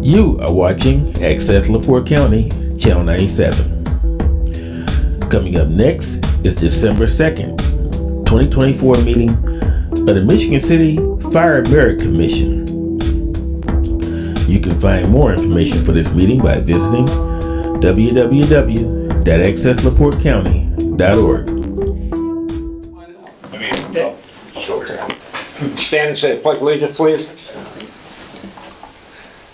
You are watching Access LaPorte County, Channel 97. Coming up next is December 2nd, 2024 meeting of the Michigan City Fire Merit Commission. You can find more information for this meeting by visiting www.accesslaportecounty.org. Stand and say pledge allegiance, please.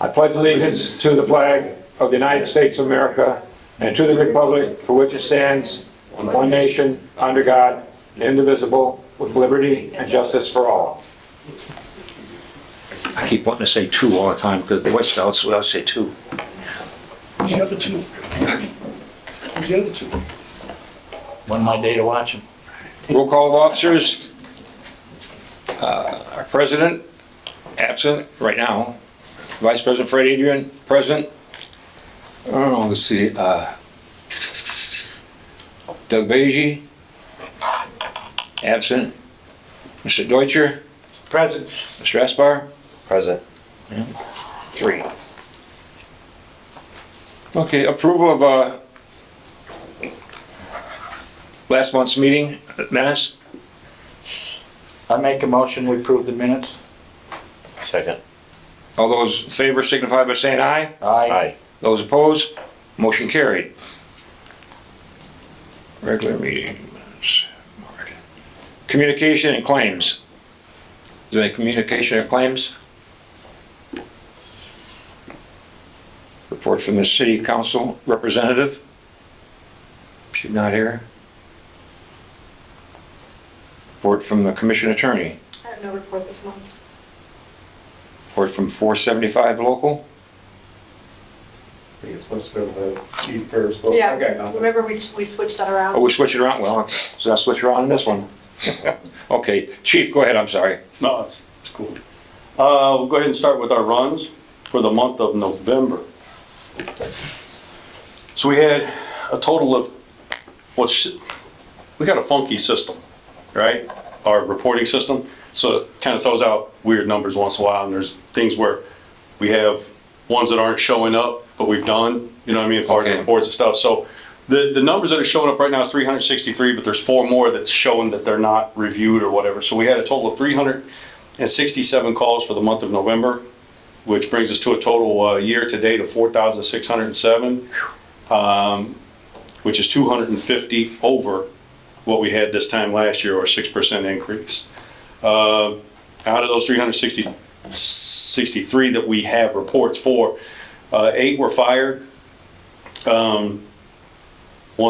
I pledge allegiance to the flag of the United States of America and to the republic for which it stands, one nation, under God, indivisible, with liberty and justice for all. I keep wanting to say two all the time because the Boy Scouts will say two. Who's the other two? Who's the other two? One my day to watch him. Roll call of officers. Our president, absent right now. Vice President Fred Adrian, present. Let's see. Doug Beige, absent. Mr. Deutscher, Present. Mr. Espar, Present. yeah. 3. Okay, approval of last month's meeting minutes. I make a motion, we approve the minutes. Second. All those in favor signify by saying aye. Aye. Those opposed, motion carried. Regular meetings. Communication and claims. Is there any communication or claims? Report from the city council representative. She's not here. Report from the commission attorney. I have no report this month. Report from 475 local. I think it's supposed to go to the chief first. Well, Yeah, okay, no. remember we switched that around? Oh, we switch it around? Well, so I'll switch around in this one. Okay, chief, go ahead, I'm sorry. No, it's cool. We'll go ahead and start with our runs for the month of November. So we had a total of, we got a funky system, right? Our reporting system. So it kind of throws out weird numbers once in a while, and there's things where we have ones that aren't showing up, but we've done, you know what I mean, as far as Okay. reports and stuff. So the numbers that are showing up right now is 363, but there's 4 more that's showing that they're not reviewed or whatever. So we had a total of 367 calls for the month of November, which brings us to a total year to date of 4,607, which is 250 over what we had this time last year, or 6% increase. Out of those 363 that we have reports for, 8 were fired. One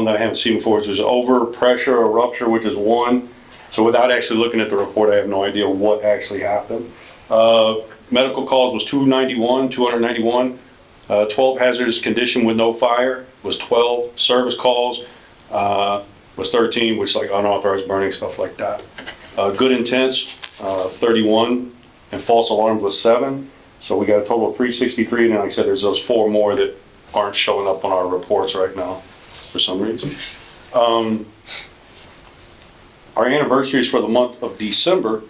that I haven't seen before is there's overpressure or rupture, which is 1. So without actually looking at the report, I have no idea what actually happened. Medical calls was 291. 12 hazardous condition with no fire was 12. Service calls was 13, which is like unauthorized burning, stuff like that. Good intents, 31, and false alarms was 7. So we got a total of 363, and like I said, there's those 4 more that aren't showing up on our reports right now for some reason. Our anniversaries for the month of December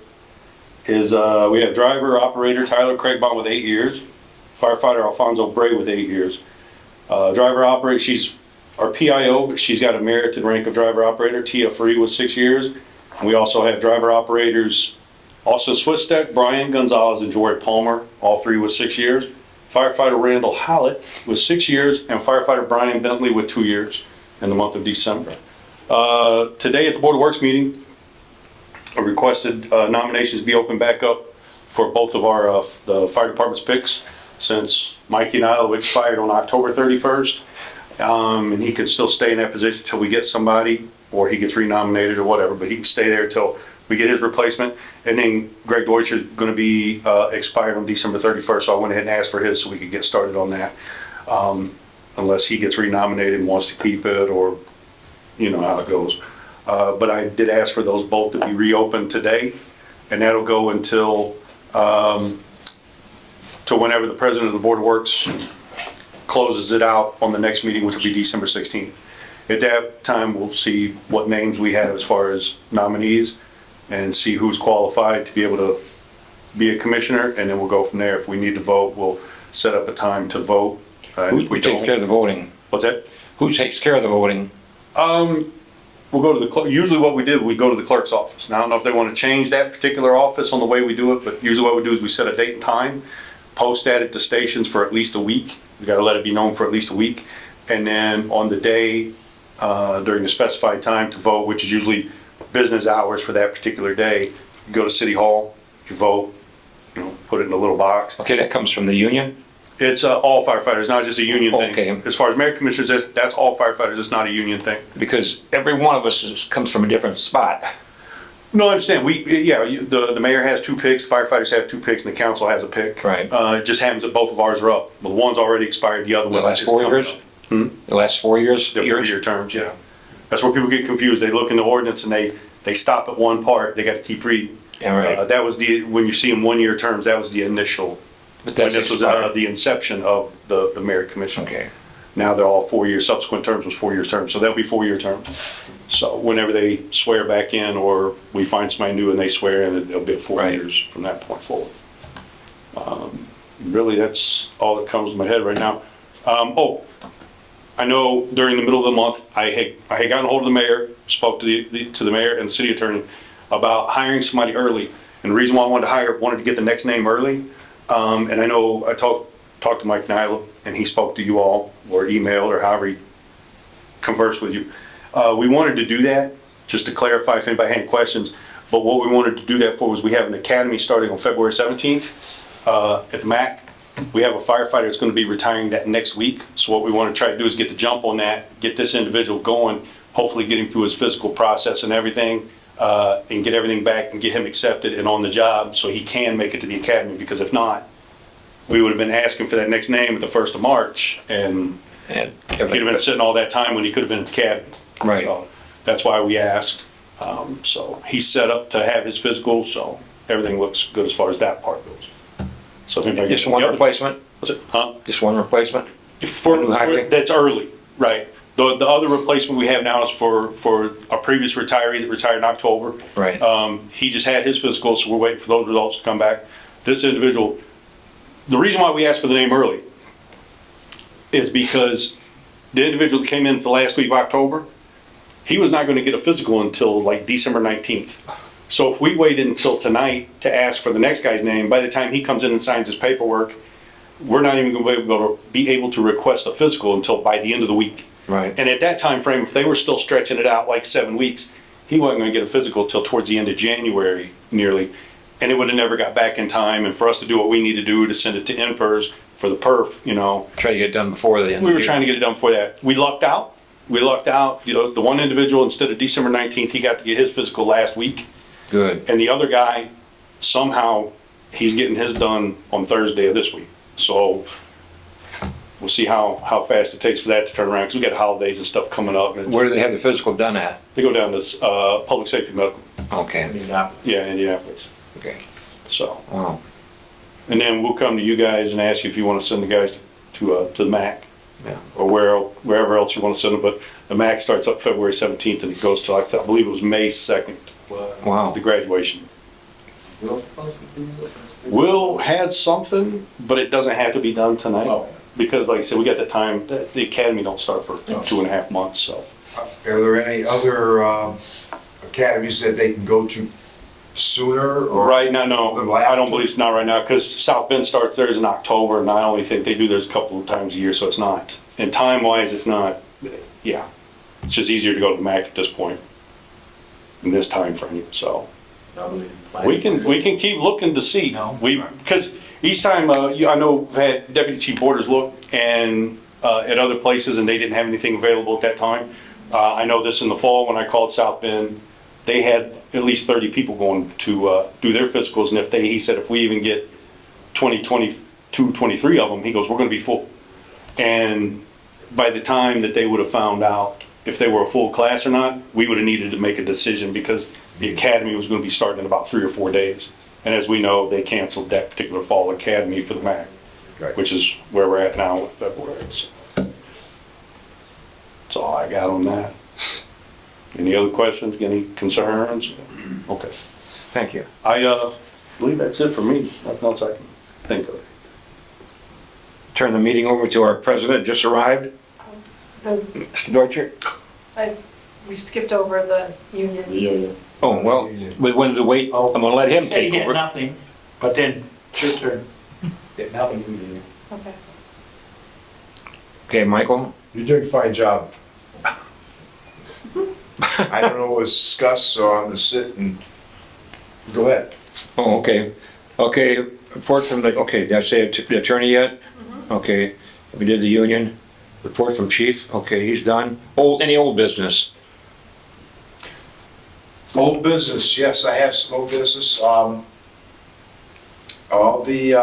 is we have driver operator Tyler Craigbaum with 8 years, firefighter Alfonso Bray with 8 years. Driver operator, she's our PIO, but she's got a merited rank of driver operator, Tia Free with 6 years. And we also have driver operators Austin Swistek, Brian Gonzalez, and Jory Palmer, all 3 with 6 years. Firefighter Randall Hallett with 6 years, and firefighter Brian Bentley with 2 years in the month of December. Today at the Board of Works meeting, I requested nominations be opened back up for both of our the fire department's picks, since Mikey Nile expired on October 31st, and he could still stay in that position until we get somebody, or he gets renominated or whatever, but he can stay there until we get his replacement. And then Greg Deutscher is going to be expired on December 31st, so I went ahead and asked for his so we could get started on that, unless he gets renominated and wants to keep it, or you know how it goes. But I did ask for those both to be reopened today, and that'll go until to whenever the president of the Board of Works closes it out on the next meeting, which will be December 16th. At that time, we'll see what names we have as far as nominees and see who's qualified to be able to be a commissioner, and then we'll go from there. If we need to vote, we'll set up a time to vote. And if Who we takes don't- care of the voting? What's that? Who takes care of the voting? We'll go to the clerk. Usually what we did, we go to the clerk's office. Now, I don't know if they want to change that particular office on the way we do it, but usually what we do is we set a date and time, post that at the stations for at least a week. We got to let it be known for at least a week. And then on the day, during the specified time to vote, which is usually business hours for that particular day, you go to City Hall, you vote, put it in a little box. Okay, that comes from the union? It's all firefighters, not just a union thing. Okay. As far as mayor commissioners, that's all firefighters. It's not a union thing. Because every one of us comes from a different spot. No, I understand. The mayor has 2 picks, firefighters have 2 picks, and the council has a pick. Right. It just happens that both of ours are up. Well, the one's already expired, the other The one. last is 4 coming years? up. The last 4 years? The 4-year terms, yeah. That's where people get confused. They look in the ordinance and they stop at one part, they got to keep reading. Yeah, right. That was when you see them 1-year terms, that was the initial, But when that's this was expired. the inception of the merit commission. Okay. Now they're all 4 years, subsequent terms was 4 years terms, so they'll be 4-year terms. So whenever they swear back in, or we find somebody new and they swear in, it'll be 4 Right. years from that point forward. Really, that's all that comes to my head right now. I know during the middle of the month, I had gotten hold of the mayor, spoke to the mayor and the city attorney about hiring somebody early. And the reason why I wanted to get the next name early, and I know I talked to Mike Nyla, and he spoke to you all, or emailed, or however he conversed with you. We wanted to do that, just to clarify if anybody had any questions, but what we wanted to do that for was we have an academy starting on February 17th at the MAC. We have a firefighter that's going to be retiring that next week, so what we want to try to do is get the jump on that, get this individual going, hopefully get him through his physical process and everything, and get everything back and get him accepted and on the job so he can make it to the academy, because if not, we would have been asking for that next name at the 1st of March, and And he'd have everything. been sitting all that time when he could have been at the academy. Right. So that's why we asked. So he's set up to have his physical, so everything looks good as far as that part goes. So if anybody- Just one replacement? What's it? Huh? Just one replacement? For, New hiring? that's early, right. The other replacement we have now is for a previous retiree that retired in October. Right. He just had his physical, so we're waiting for those results to come back. This individual, the reason why we asked for the name early is because the individual that came in the last week of October, he was not going to get a physical until like December 19th. So if we waited until tonight to ask for the next guy's name, by the time he comes in and signs his paperwork, we're not even going to be able to request a physical until by the end of the week. Right. And at that time frame, if they were still stretching it out like 7 weeks, he wasn't going to get a physical till towards the end of January nearly. And it would have never got back in time. And for us to do what we need to do to send it to NPERS for the perf, Try to get it done before the end of the we year. were trying to get it done before that. We lucked out. The one individual, instead of December 19th, he got to get his physical last week. Good. And the other guy, somehow, he's getting his done on Thursday of this week. So we'll see how fast it takes for that to turn around, because we got holidays and stuff coming up. and Where do they have the physical done at? They go down to Public Safety Medical, Okay. Indianapolis. yeah, Indianapolis. Okay. So, Wow. and then we'll come to you guys and ask you if you want to send the guys to the MAC, Yeah. or wherever else you want to send them. But the MAC starts up February 17th and it goes to, I believe it was May 2nd. Wow. Is the graduation. Will had something, but it doesn't have to be done tonight. Oh. Because like I said, we got the time, the academy don't start for 2.5 months, so. Are there any other academies that they can go to sooner or? Right now, no, Little I don't after? believe it's not right now, because South Bend starts theirs in October, and I only think they do theirs a couple of times a year, so it's not. And time-wise, it's not, yeah. It's just easier to go to the MAC at this point, in this time frame. So. We can keep looking to see. Because each time, I know I've had Deputy Chief Borders look and at other places, and they didn't have anything available at that time. I know this in the fall when I called South Bend, they had at least 30 people going to do their physicals, and he said if we even get 22, 23 of them, he goes, we're going to be full. And by the time that they would have found out if they were a full class or not, we would have needed to make a decision, because the academy was going to be starting in about 3 or 4 days. And as we know, they canceled that particular fall academy for the MAC, Right. which is where we're at now with February. So that's all I got on that. Any other questions, any concerns? Okay. Thank you. I believe that's it for me. Nothing else I can think of. Turn the meeting over to our president, just arrived, Mr. Deutscher. We skipped over the union. Oh, well, we wanted to wait, I'm gonna let him Said he take had over. nothing, but then, it's your turn. Okay. Okay, Michael? You're doing a fine job. I don't know what was discussed, so I'm gonna sit and go ahead. Oh, okay. Okay, report from the, okay, did I say the attorney yet? Okay, we did the union. Report from chief, okay, he's done. Any old business? Old business, yes, I have some old business. All the,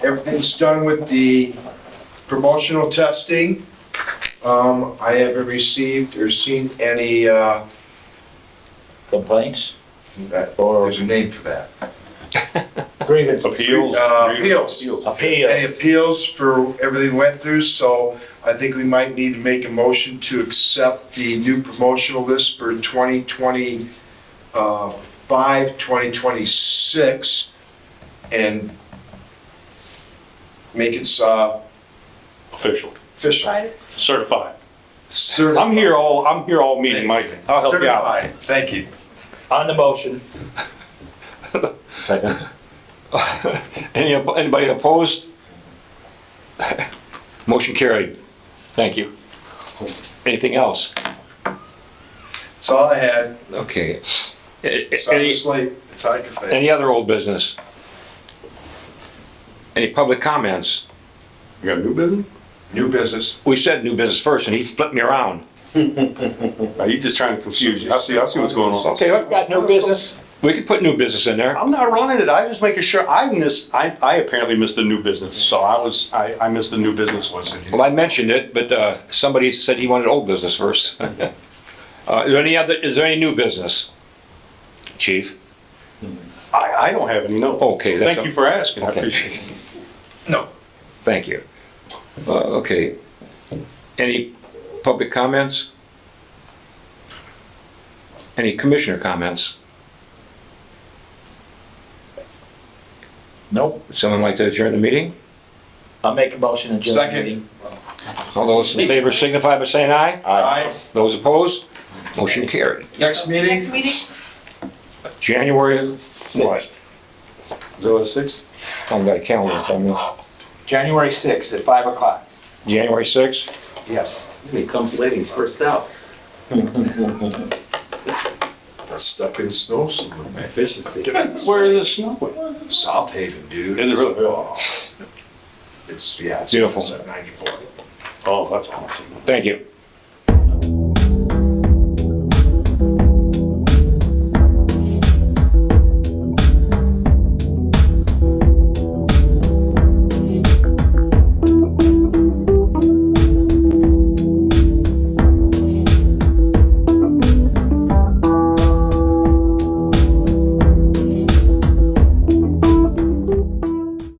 everything's done with the promotional testing. I haven't received or seen any, Complaints? there's a name for that. Grievances. Appeals? Appeals. Appeal. Any appeals for everything we went through, so I think we might need to make a motion to accept the new promotional list for 2026, and make it Official. official. Right? Certified. Certified. I'm here all meeting, Mike. I'll help you out. Certified. Thank you. On the motion. Second. Anybody opposed? Motion carried. Thank you. Anything else? That's all I had. Okay. Sorry it's late. That's all I can say. Any other old business? Any public comments? You got new business? New business. We said new business first and he flipped me around. Are you just trying to confuse you? I see what's going on. Okay, I've got new business. We could put new business in there. I'm not running it, I just making sure, I apparently missed the new business, so I missed the new business list. Well, I mentioned it, but somebody said he wanted old business first. Is there any new business? Chief? I don't have any, no. Okay, that's- Thank you for asking, I Okay. appreciate it. No. Thank you. Okay. Any public comments? Any commissioner comments? Nope. Would someone like to adjourn the meeting? I'll make a motion to adjourn the Second. meeting. All those in favor signify by saying aye. Aye. Those opposed? Motion carried. Next meeting? Next meeting? January, what? 6th. 06? I've got a calendar in front of me. January 6th at 5 o'clock. January 6th? Yes. Here comes ladies first out. Stuck in snow somewhere. Efficiency. Where is it snowing? South Haven, dude. Is it really? Oh. It's, yeah. It's Beautiful. at 94. Oh, that's awesome. Thank you.